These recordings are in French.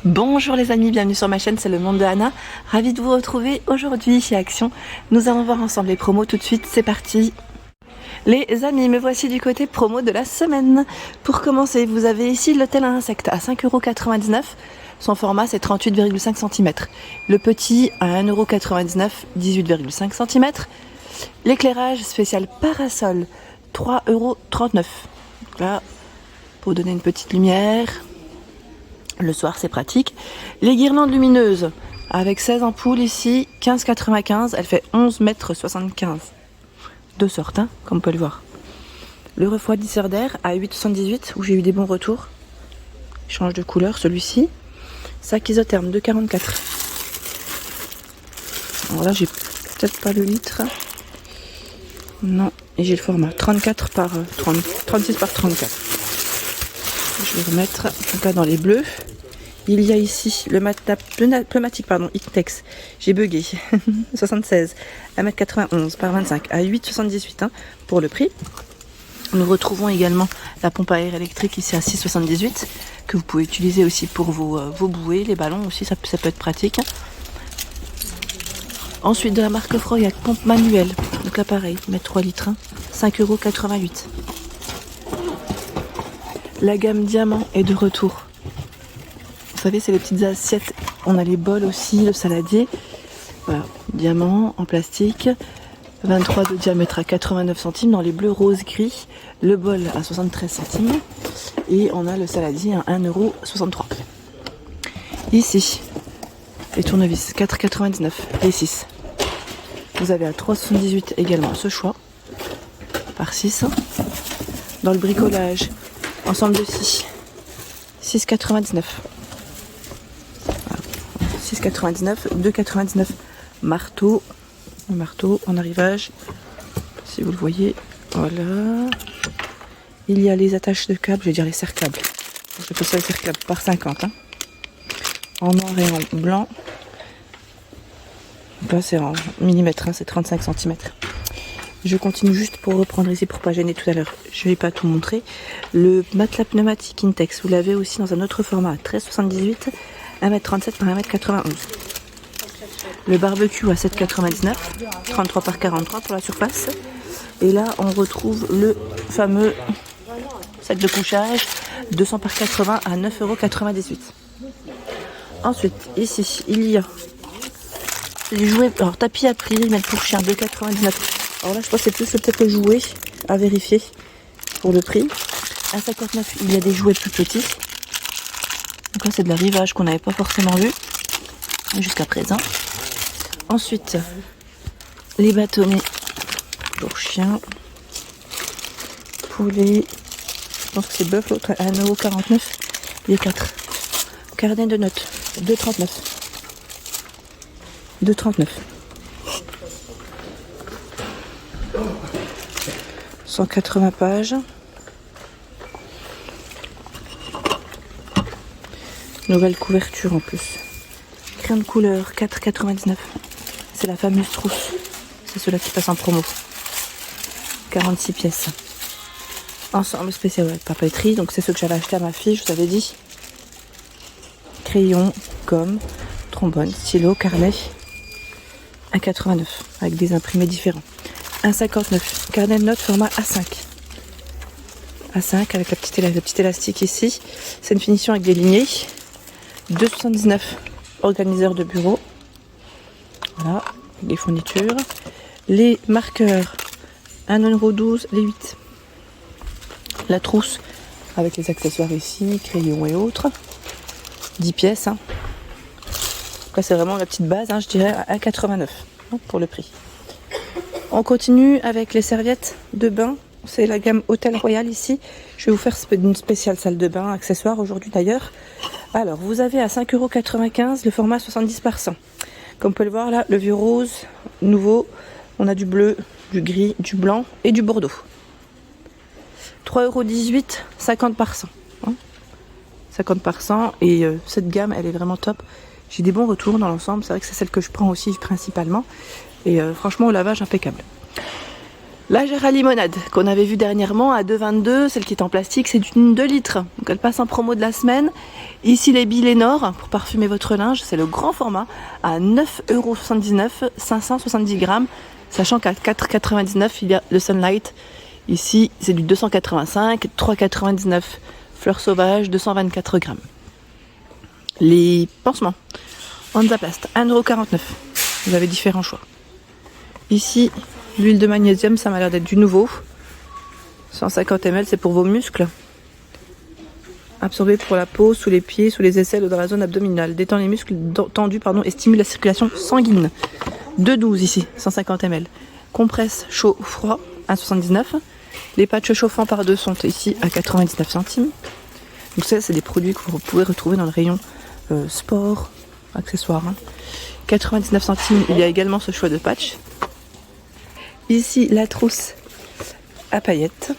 Bonjour les amis, bienvenue sur ma chaîne, c'est le monde de Anna. Ravie de vous retrouver aujourd'hui chez Action. Nous allons voir ensemble les promos tout de suite, c'est parti. Les amis, me voici du côté promo de la semaine. Pour commencer, vous avez ici l'hôtel à insectes à 5,99 €. Son format c'est 38,5 cm. Le petit à 1,99 €, 18,5 cm. L'éclairage spécial parasol, 3,39 €. Là, pour donner une petite lumière. Le soir c'est pratique. Les guirlandes lumineuses avec 16 ampoules ici, 15,95 €. Elle fait 11,75 m. De sorte, comme on peut le voir. Le refroidisseur d'air à 8,78 € où j'ai eu des bons retours. Il change de couleur celui-ci. Sac isotherme 2,44 €. Alors là j'ai peut-être pas le litre. Non, et j'ai le format 36 par 34. Je vais remettre donc là dans les bleus. Il y a ici le matelas pneumatique Intex. J'ai bugué. 76 1,91 m par 25 à 8,78 € pour le prix. Nous retrouvons également la pompe à air électrique ici à 6,78 € que vous pouvez utiliser aussi pour vos bouées, les ballons aussi, ça peut être pratique. Ensuite de la marque Froyac, pompe manuelle. Donc là pareil, mettre 3 litres, 5,88 €. La gamme diamant est de retour. Vous savez, c'est les petites assiettes. On a les bols aussi, le saladier. Voilà, diamant en plastique. 23 de diamètre à 89 centimes dans les bleus, rose, gris. Le bol à 73 centimes. Et on a le saladier à 1,63 €. Ici, les tournevis, 4,99 € les 6. Vous avez à 3,78 € également ce choix. Par 6. Dans le bricolage, ensemble de 6. 6,99 €. 6,99 €, 2,99 €. Marteau. Le marteau en arrivage. Si vous le voyez. Voilà. Il y a les attaches de câbles, je vais dire les serre-câbles. Je fais ça les serre-câbles par 50. En noir et en blanc. Là c'est en millimètres, c'est 35 cm. Je continue juste pour reprendre ici pour pas gêner tout à l'heure. Je vais pas tout montrer. Le matelas pneumatique Intex, vous l'avez aussi dans un autre format, 13,78 €, 1,37 m par 1,91 m. Le barbecue à 7,99 €, 33 par 43 pour la surface. Et là on retrouve le fameux sac de couchage, 200 par 80 à 9,98 €. Ensuite, ici, il y a les jouets, alors tapis à prix, mettre pour chien, 2,99 €. Alors là, je pense que c'est plus peut-être le jouet à vérifier pour le prix. À 59, il y a des jouets plus petits. Donc là, c'est de l'arrivage qu'on n'avait pas forcément vu jusqu'à présent. Ensuite, les bâtonnets pour chien, poulet, je pense que c'est bœuf, l'autre à 1,49 €, les 4. Carnet de notes, 2,39 €. 2,39 €. 180 pages. Nouvelle couverture en plus. Crayon de couleur, 4,99 €. C'est la fameuse trousse. C'est ceux-là qui passent en promo. 46 pièces. Ensemble spécial, ouais, papeterie. Donc c'est ceux que j'avais acheté à ma fille, je vous avais dit. Crayon, gomme, trombone, stylo, carnet. 1,89 € avec des imprimés différents. 1,59 €. Carnet de notes format A5. A5 avec le petit élastique ici. C'est une finition avec des lignées. 2,79 €. Organiseur de bureau. Voilà, les fournitures. Les marqueurs. 1,12 € les 8. La trousse avec les accessoires ici, crayons et autres. 10 pièces. Là, c'est vraiment la petite base, je dirais à 1,89 € pour le prix. On continue avec les serviettes de bain. C'est la gamme Hôtel Royal ici. Je vais vous faire une spéciale salle de bain, accessoire aujourd'hui d'ailleurs. Alors, vous avez à 5,95 € le format 70 par 100. Comme on peut le voir là, le vieux rose, nouveau. On a du bleu, du gris, du blanc et du bordeaux. 3,18 €, 50 par 100. 50 par 100. Et cette gamme, elle est vraiment top. J'ai des bons retours dans l'ensemble. C'est vrai que c'est celle que je prends aussi principalement. Et franchement, au lavage, impeccable. La jarre à limonade qu'on avait vue dernièrement à 2,22, celle qui est en plastique, c'est d'une 2 litres. Donc elle passe en promo de la semaine. Ici les billes Lénore pour parfumer votre linge, c'est le grand format à 9,79 €, 570 grammes. Sachant qu'à 4,99 il y a le Sunlight. Ici c'est du 285, 3,99 fleurs sauvages, 224 grammes. Les pansements Hansaplast, 1,49 €. Vous avez différents choix. Ici, l'huile de magnésium, ça m'a l'air d'être du nouveau. 150 ml, c'est pour vos muscles. Absorbé pour la peau, sous les pieds, sous les aisselles ou dans la zone abdominale. Détend les muscles tendus et stimule la circulation sanguine. 2,12 ici, 150 ml. Compresse chaud-froid, 1,79 €. Les patchs chauffants par deux sont ici à 99 centimes. Donc ça, c'est des produits que vous pouvez retrouver dans le rayon sport, accessoires. 99 centimes, il y a également ce choix de patch. Ici, la trousse à paillettes,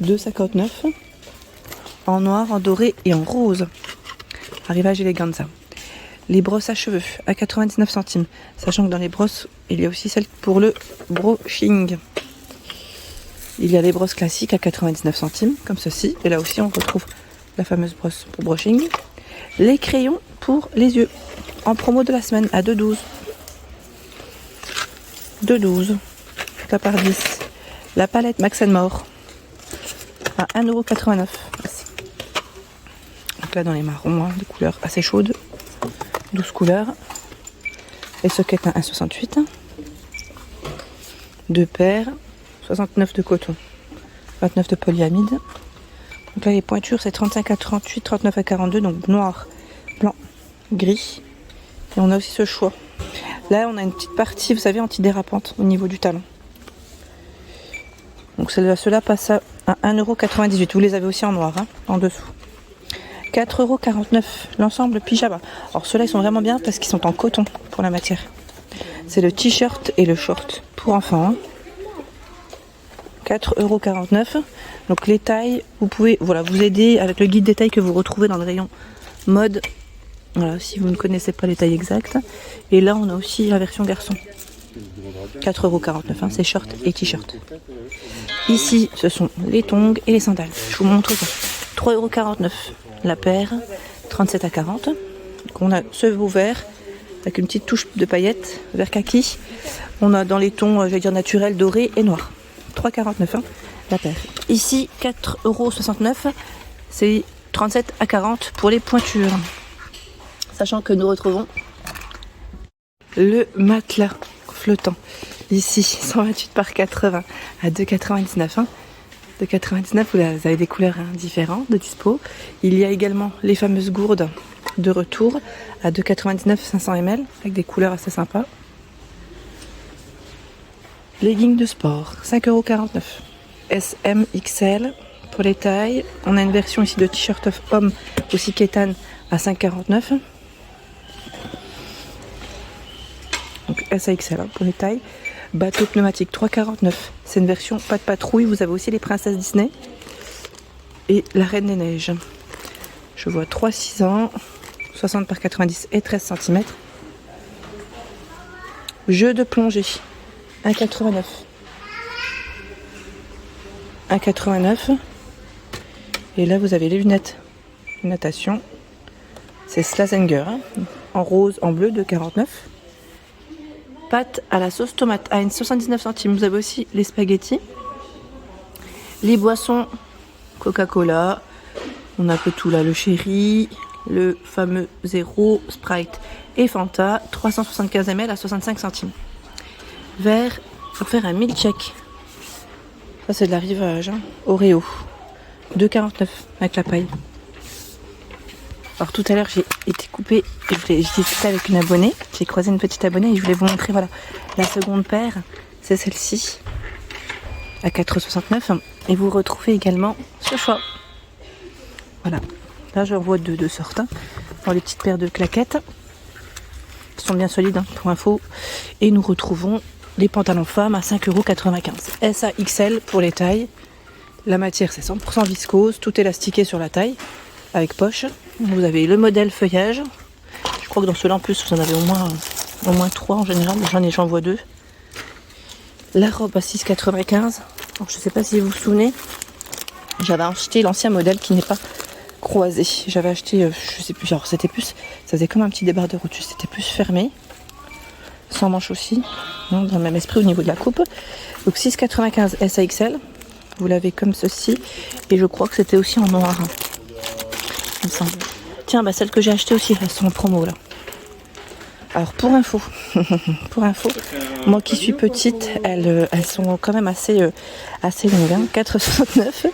2,59 €, en noir, en doré et en rose. Arrivage Eleganza. Les brosses à cheveux à 99 centimes, sachant que dans les brosses, il y a aussi celle pour le brushing. Il y a les brosses classiques à 99 centimes, comme ceci. Et là aussi, on retrouve la fameuse brosse pour brushing. Les crayons pour les yeux, en promo de la semaine à 2,12 €. 2,12 €, la par 10. La palette Max & More à 1,89 €. Donc là dans les marrons, des couleurs assez chaudes, 12 couleurs. Les sockets à 1,68 €. 2 paires, 69 de coton, 29 de polyamide. Donc là les pointures c'est 35 à 38, 39 à 42, donc noir, blanc, gris. Et on a aussi ce choix. Là, on a une petite partie, vous savez, antidérapante au niveau du talon. Donc cela passe à 1,98 €. Vous les avez aussi en noir, en dessous. 4,49 € l'ensemble pyjama. Alors ceux-là, ils sont vraiment bien parce qu'ils sont en coton pour la matière. C'est le t-shirt et le short pour enfants. 4,49 €. Donc les tailles, vous pouvez vous aider avec le guide des tailles que vous retrouvez dans le rayon mode. Voilà, si vous ne connaissez pas les tailles exactes. Et là, on a aussi la version garçon. 4,49 €, c'est short et t-shirt. Ici, ce sont les tongs et les sandales. Je vous montre ça. 3,49 € la paire, 37 à 40. Donc on a ce veau vert avec une petite touche de paillettes, vert kaki. On a dans les tons, naturels, dorés et noirs. 3,49 € la paire. Ici, 4,69 €, c'est 37 à 40 pour les pointures. Sachant que nous retrouvons le matelas flottant. Ici, 128 par 80 à 2,99 €. 2,99 €, vous avez des couleurs différentes de dispo. Il y a également les fameuses gourdes de retour à 2,99 €, 500 ml, avec des couleurs assez sympas. Leggings de sport, 5,49 €. SM, XL pour les tailles. On a une version ici de t-shirt of homme, aussi kétane, à 5,49 €. Donc SAXL pour les tailles. Bateau pneumatique 3,49 €. C'est une version pas de patrouille. Vous avez aussi les princesses Disney et la Reine des Neiges. Je vois 3-6 ans, 60 par 90 et 13 cm. Jeu de plongée 1,89 €. 1,89 €. Et là vous avez les lunettes de natation. C'est Slazenger, en rose, en bleu, 2,49 €. Pâtes à la sauce tomate à 79 centimes. Vous avez aussi les spaghettis. Les boissons Coca-Cola. On a un peu tout là. Le Chéri, le fameux Zéro, Sprite et Fanta. 375 ml à 65 centimes. Verre pour faire un milkshake. Ça c'est de l'arrivage. Oreo. 2,49 € avec la paille. Alors tout à l'heure j'ai été coupée, j'ai discuté avec une abonnée, j'ai croisé une petite abonnée et je voulais vous montrer la seconde paire, c'est celle-ci à 4,69 € et vous retrouvez également ce choix. Voilà, là j'en vois deux sortes, dans les petites paires de claquettes qui sont bien solides pour info, et nous retrouvons les pantalons femmes à 5,95 €. SAXL pour les tailles, la matière c'est 100% viscose, tout élastiqué sur la taille avec poche. Vous avez le modèle feuillage. Je crois que dans ceux-là en plus vous en avez au moins 3 en général. J'en vois 2. La robe à 6,95. Je ne sais pas si vous vous souvenez, j'avais acheté l'ancien modèle qui n'est pas croisé. J'avais acheté, je sais plus, genre c'était plus, ça faisait comme un petit débardeur au-dessus, c'était plus fermé. Sans manche aussi, hein, dans le même esprit au niveau de la coupe. Donc 6,95 SAXL. Vous l'avez comme ceci. Et je crois que c'était aussi en noir. Il me semble. Tiens, bah celle que j'ai achetée aussi, elles sont en promo là. Alors pour info, moi qui suis petite, elles sont quand même assez longues, hein, 4,69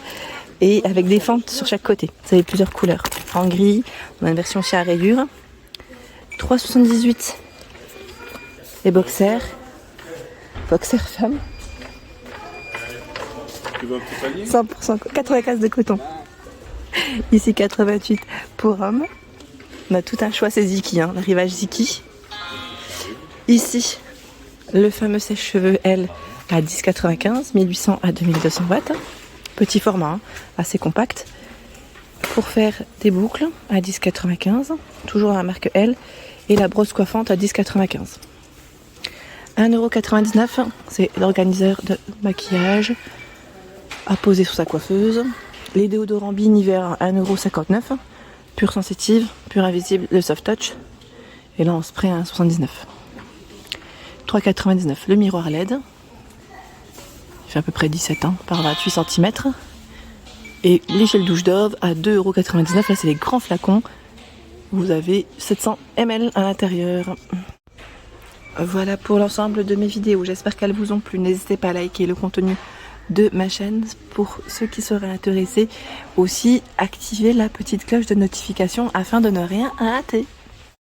et avec des fentes sur chaque côté. Vous avez plusieurs couleurs. En gris, on a une version aussi à rayures. 3,78 les boxers femmes. Tu veux un petit panier 100% 95 de coton. Ici 88 pour hommes. On a tout un choix, c'est Ziki, hein, l'arrivage Ziki. Ici, le fameux sèche-cheveux L à 10,95, 1800 à 2200 watts. Petit format, hein, assez compact. Pour faire des boucles à 10,95, toujours la marque L. Et la brosse coiffante à 10,95. 1,99€, c'est l'organiseur de maquillage à poser sur sa coiffeuse. Les déodorants Biniver à 1,59€. Pure sensitive, pure invisible, le soft touch. Et là en spray à 1,79€. 3,99€ le miroir LED. Il fait à peu près 17 ans par 28 cm. Et les gels douche Dove à 2,99€. Là c'est les grands flacons. Vous avez 700 ml à l'intérieur. Voilà pour l'ensemble de mes vidéos. J'espère qu'elles vous ont plu. N'hésitez pas à liker le contenu de ma chaîne. Pour ceux qui seraient intéressés, aussi activez la petite cloche de notification afin de ne rien rater.